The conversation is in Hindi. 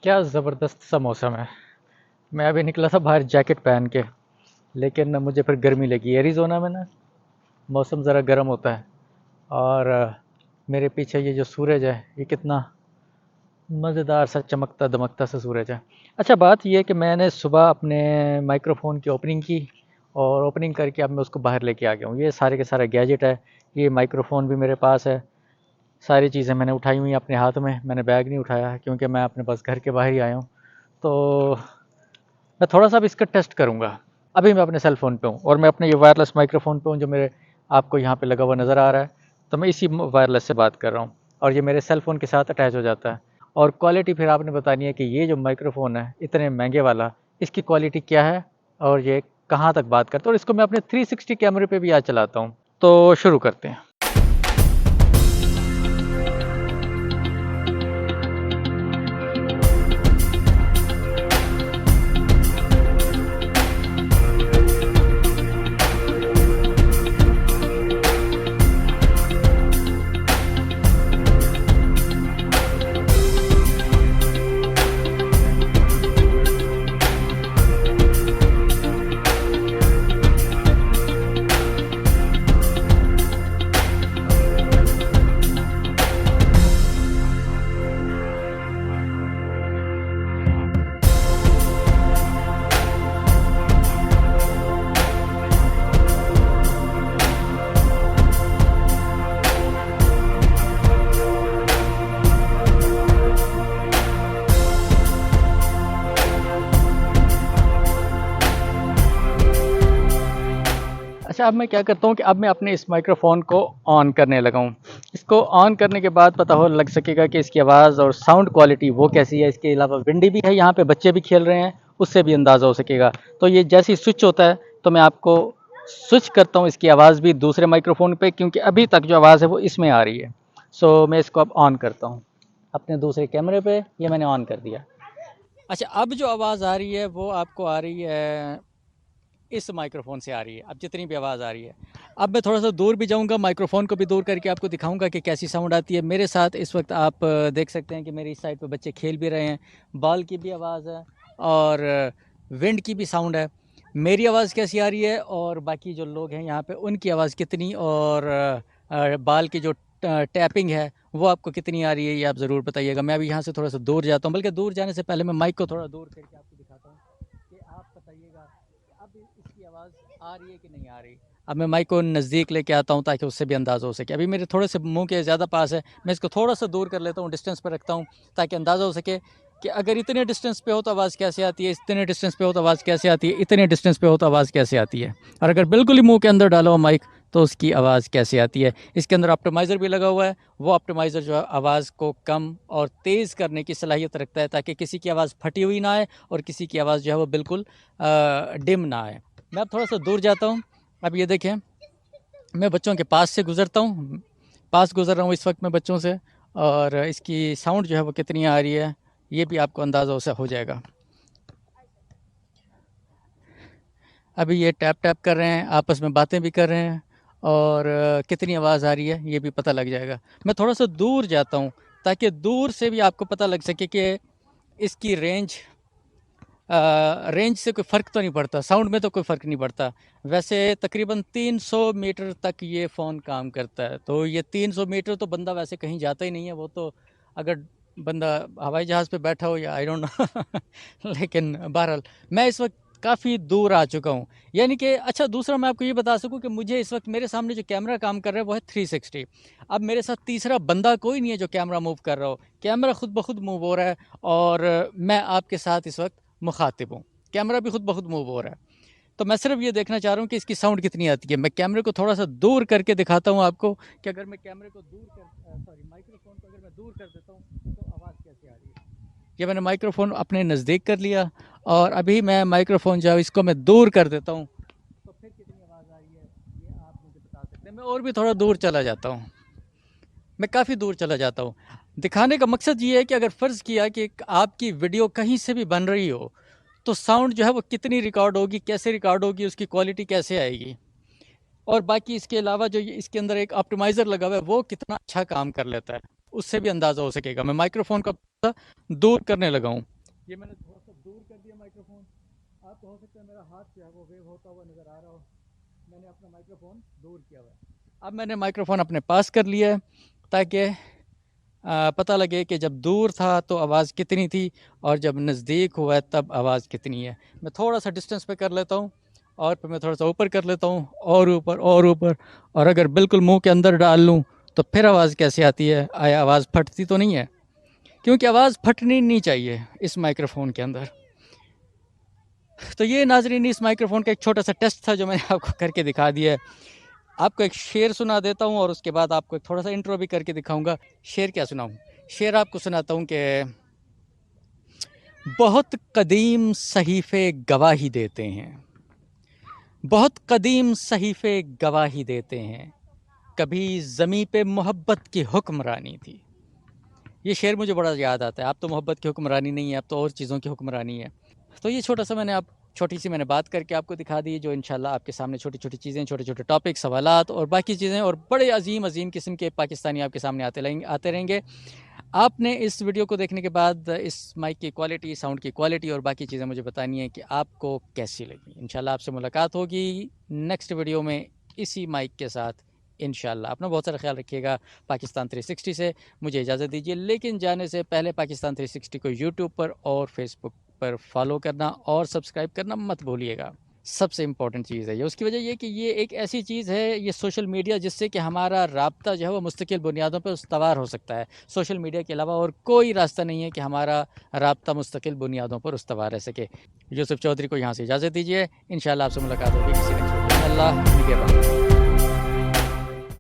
क्या ज़बरदस्त सा मौसम है। मैं अभी निकला था बाहर जैकेट पहन के, लेकिन मुझे फिर गर्मी लगी। एरिज़ोना में ना मौसम ज़रा गर्म होता है। और मेरे पीछे ये जो सूरज है, ये कितना मज़ेदार सा चमकता दमकता सा सूरज है। अच्छा, बात ये है कि मैंने सुबह अपने माइक्रोफ़ोन की ओपनिंग की, और ओपनिंग करके अब मैं उसको बाहर लेके आ गया हूँ। ये सारे के सारे गैजेट है, ये माइक्रोफ़ोन भी मेरे पास है। सारी चीज़ें मैंने उठाई हुई हैं अपने हाथ में। मैंने बैग नहीं उठाया क्योंकि मैं अपने बस घर के बाहर ही आया हूँ। तो मैं थोड़ा-सा अब इसका टेस्ट करूँगा। अभी मैं अपने सेल फ़ोन पे हूँ और मैं अपने ये वायरलेस माइक्रोफ़ोन पे हूँ, जो मेरे आपको यहाँ पे लगा हुआ नज़र आ रहा है। तो मैं इसी वायरलेस से बात कर रहा हूँ और ये मेरे सेल फ़ोन के साथ अटैच हो जाता है। और क्वालिटी फिर आपने बतानी है कि ये जो माइक्रोफ़ोन है इतने महँगे वाला, इसकी क्वालिटी क्या है और ये कहाँ तक बात करता है, और इसको मैं अपने 360 कैमरे पे भी आज चलाता हूँ। तो शुरू करते हैं। अच्छा, अब मैं क्या करता हूँ कि अब मैं अपने इस माइक्रोफ़ोन को ऑन करने लगा हूँ। इसको ऑन करने के बाद पता हो लग सकेगा कि इसकी आवाज़ और साउंड क्वालिटी वो कैसी है। इसके अलावा विंडी भी है, यहाँ पे बच्चे भी खेल रहे हैं, उससे भी अंदाज़ा हो सकेगा। तो ये जैसे ही स्विच होता है तो मैं आपको स्विच करता हूँ इसकी आवाज़ भी दूसरे माइक्रोफ़ोन पे, क्योंकि अभी तक जो आवाज़ है वो इसमें आ रही है। सो मैं इसको अब ऑन करता हूँ अपने दूसरे कैमरे पे। ये मैंने ऑन कर दिया। अच्छा, अब जो आवाज़ आ रही है वो आपको आ रही है इस माइक्रोफ़ोन से आ रही है, अब जितनी भी आवाज़ आ रही है। अब मैं थोड़ा-सा दूर भी जाऊँगा, माइक्रोफ़ोन को भी दूर करके आपको दिखाऊँगा कि कैसी साउंड आती है। मेरे साथ इस वक़्त आप देख सकते हैं कि मेरी इस साइड पे बच्चे खेल भी रहे हैं, बॉल की भी आवाज़ है और विंड की भी साउंड है। मेरी आवाज़ कैसी आ रही है और बाकी जो लोग हैं यहाँ पे उनकी आवाज़ कितनी, और बॉल की जो टैपिंग है वो आपको कितनी आ रही है, ये आप ज़रूर बताइएगा। मैं अभी यहाँ से थोड़ा-सा दूर जाता हूँ, बल्कि दूर जाने से पहले मैं माइक को थोड़ा दूर करके आपको दिखाता हूँ कि आप बताइएगा कि अब इसकी आवाज़ आ रही है कि नहीं आ रही। अब मैं माइक को नज़दीक लेके आता हूँ ताकि उससे भी अंदाज़ा हो सके। अभी मेरे थोड़े से मुँह के ज़्यादा पास है, मैं इसको थोड़ा-सा दूर कर लेता हूँ, डिस्टेंस पे रखता हूँ ताकि अंदाज़ा हो सके कि अगर इतने डिस्टेंस पे हो तो आवाज़ कैसे आती है, इतने डिस्टेंस पे हो तो आवाज़ कैसे आती है, इतने डिस्टेंस पे हो तो आवाज़ कैसे आती है, और अगर बिल्कुल ही मुँह के अंदर डाला हो माइक तो उसकी आवाज़ कैसे आती है। इसके अंदर ऑप्टिमाइज़र भी लगा हुआ है, वो ऑप्टिमाइज़र जो है आवाज़ को कम और तेज़ करने की सलाहियत रखता है ताकि किसी की आवाज़ फटी हुई ना आए और किसी की आवाज़ जो है वो बिल्कुल डिम ना आए। मैं अब थोड़ा-सा दूर जाता हूँ। अब ये देखें, मैं बच्चों के पास से गुज़रता हूँ, पास गुज़र रहा हूँ इस वक़्त मैं बच्चों से, और इसकी साउंड जो है वो कितनी आ रही है, ये भी आपको अंदाज़ा हो जाएगा। अभी ये टैप-टैप कर रहे हैं, आपस में बातें भी कर रहे हैं, और कितनी आवाज़ आ रही है, ये भी पता लग जाएगा। मैं थोड़ा-सा दूर जाता हूँ, ताकि दूर से भी आपको पता लग सके कि इसकी रेंज से कोई फ़र्क तो नहीं पड़ता, साउंड में तो कोई फ़र्क नहीं पड़ता। वैसे तकरीबन 300 मीटर तक ये फ़ोन काम करता है, तो ये 300 मीटर तो बंदा वैसे कहीं जाता ही नहीं है, वो तो अगर बंदा हवाई जहाज़ पे बैठा हो या आई डोंट नो लेकिन बहरहाल मैं इस वक़्त काफ़ी दूर आ चुका हूँ। यानी कि अच्छा, दूसरा मैं आपको ये बता सकूँ कि मुझे इस वक़्त मेरे सामने जो कैमरा काम कर रहा है वो है 360। अब मेरे साथ तीसरा बंदा कोई नहीं है जो कैमरा मूव कर रहा हो, कैमरा खुद ब खुद मूव हो रहा है, और मैं आपके साथ इस वक़्त मुखातिब हूँ। कैमरा भी खुद ब खुद मूव हो रहा है। तो मैं सिर्फ़ ये देखना चाह रहा हूँ कि इसकी साउंड कितनी आती है। मैं कैमरे को थोड़ा-सा दूर करके दिखाता हूँ आपको कि अगर मैं कैमरे को माइक्रोफ़ोन को अगर मैं दूर कर देता हूँ तो आवाज़ कैसे आ रही है। ये मैंने माइक्रोफ़ोन अपने नज़दीक कर लिया, और अभी मैं माइक्रोफ़ोन जो है इसको मैं दूर कर देता हूँ, तो फिर कितनी आवाज़ आ रही है ये आप मुझे बता सकते हैं। मैं और भी थोड़ा दूर चला जाता हूँ। मैं काफ़ी दूर चला जाता हूँ। दिखाने का मकसद ये है कि अगर फ़र्ज़ किया कि आपकी वीडियो कहीं से भी बन रही हो, तो साउंड जो है वो कितनी रिकॉर्ड होगी, कैसे रिकॉर्ड होगी, उसकी क्वालिटी कैसे आएगी, और बाकी इसके अलावा जो ये इसके अंदर एक ऑप्टिमाइज़र लगा हुआ है वो कितना अच्छा काम कर लेता है। उससे भी अंदाज़ा हो सकेगा। मैं माइक्रोफ़ोन को थोड़ा दूर करने लगा हूँ। ये मैंने थोड़ा सा दूर कर दिया माइक्रोफ़ोन। आपको हो सकता है मेरा हाथ जो है वो वेव होता हुआ नज़र आ रहा हो। मैंने अपना माइक्रोफ़ोन दूर किया हुआ है। अब मैंने माइक्रोफ़ोन अपने पास कर लिया है ताकि पता लगे कि जब दूर था तो आवाज़ कितनी थी और जब नज़दीक हुआ है तब आवाज़ कितनी है। मैं थोड़ा-सा डिस्टेंस पे कर लेता हूँ और फिर मैं थोड़ा-सा ऊपर कर लेता हूँ और ऊपर और अगर बिल्कुल मुँह के अंदर डाल लूँ तो फिर आवाज़ कैसे आती है? आवाज़ फटती तो नहीं है? क्योंकि आवाज़ फटनी नहीं चाहिए इस माइक्रोफ़ोन के अंदर। तो ये नाज़रीन इस माइक्रोफ़ोन का एक छोटा-सा टेस्ट था जो मैंने आपको करके दिखा दिया है। आपको एक शेर सुना देता हूँ और उसके बाद आपको एक थोड़ा-सा इंट्रो भी करके दिखाऊँगा। शेर क्या सुनाऊँ? शेर आपको सुनाता हूँ कि बहुत कदीम सहीफ़े गवाही देते हैं, बहुत कदीम सहीफ़े गवाही देते हैं, कभी ज़मीं पे मोहब्बत की हुक्मरानी थी। ये शेर मुझे बड़ा याद आता है। अब तो मोहब्बत की हुक्मरानी नहीं है, अब तो और चीज़ों की हुक्मरानी है। तो ये छोटा-सा छोटी-सी मैंने बात करके आपको दिखा दी, जो इंशाल्लाह आपके सामने छोटी-छोटी चीज़ें, छोटे-छोटे टॉपिक, सवालात और बाकी चीज़ें और बड़े अज़ीम किस्म के पाकिस्तानी आपके सामने आते रहेंगे। आपने इस वीडियो को देखने के बाद इस माइक की क्वालिटी, साउंड की क्वालिटी और बाकी चीज़ें मुझे बतानी है कि आपको कैसी लगी। इंशाल्लाह आपसे मुलाकात होगी नेक्स्ट वीडियो में इसी माइक के साथ इंशाल्लाह। अपना बहुत सारा ख्याल रखिएगा। पाकिस्तान 360 से मुझे इजाज़त दीजिए, लेकिन जाने से पहले पाकिस्तान 360 को यूट्यूब पर और फेसबुक पर फॉलो करना और सब्सक्राइब करना मत भूलिएगा। सबसे इम्पोर्टेंट चीज़ है ये। उसकी वजह ये कि ये एक ऐसी चीज़ है, ये सोशल मीडिया, जिससे कि हमारा राब्ता जो है वो मुस्तकिल बुनियादों पे उस्तवार हो सकता है। सोशल मीडिया के अलावा और कोई रास्ता नहीं है कि हमारा राब्ता मुस्तकिल बुनियादों पर उस्तवार रह सके। यूसुफ चौधरी को यहाँ से इजाज़त दीजिए। इंशाल्लाह आपसे मुलाकात होगी किसी नेक्स्ट वीडियो में। अल्लाह निगहबान।